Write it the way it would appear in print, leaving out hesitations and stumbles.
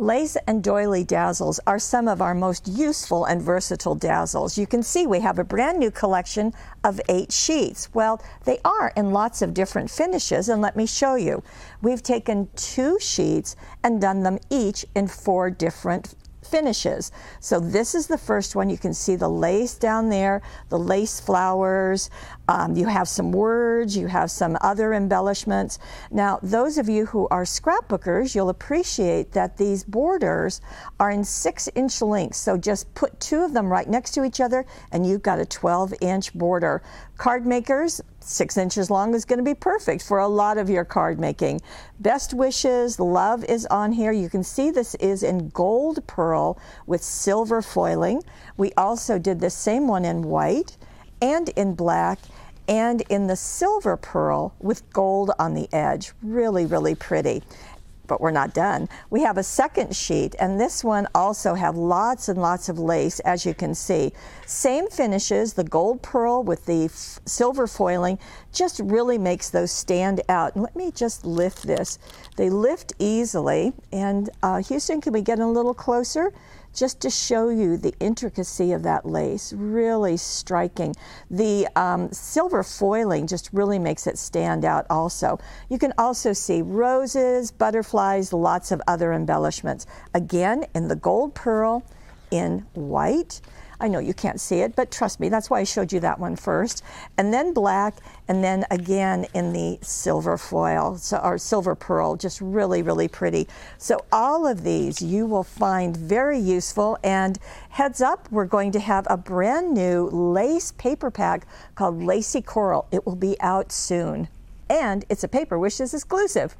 Lace and doily dazzles are some of our most useful and versatile dazzles. You can see we have a brand new collection of 8 sheets. Well, they are in lots of different finishes, and let me show you. We've taken 2 sheets and done them each in 4 different finishes. So this is the first one. You can see the lace down there, the lace flowers. You have some words, you have some other embellishments. Now, those of you who are scrapbookers, you'll appreciate that these borders are in 6-inch lengths. So just put 2 of them right next to each other and you've got a 12-inch border. Card makers, 6 inches long is going to be perfect for a lot of your card making. Best wishes, love is on here. You can see this is in gold pearl with silver foiling. We also did the same one in white and in black and in the silver pearl with gold on the edge. Really, really pretty. But we're not done. We have a second sheet, and this one also have lots and lots of lace, as you can see. Same finishes, the gold pearl with the silver foiling just really makes those stand out. And let me just lift this. They lift easily, and Houston, can we get a little closer? Just to show you the intricacy of that lace, really striking. The silver foiling just really makes it stand out also. You can also see roses, butterflies, lots of other embellishments. Again, in the gold pearl, in white. I know you can't see it, but trust me, that's why I showed you that one first. And then black, and then again in the silver foil, or silver pearl, just really, really pretty. So all of these you will find very useful, and heads up, we're going to have a brand new lace paper pack called Lacy Coral. It will be out soon, and it's a Paper Wishes exclusive.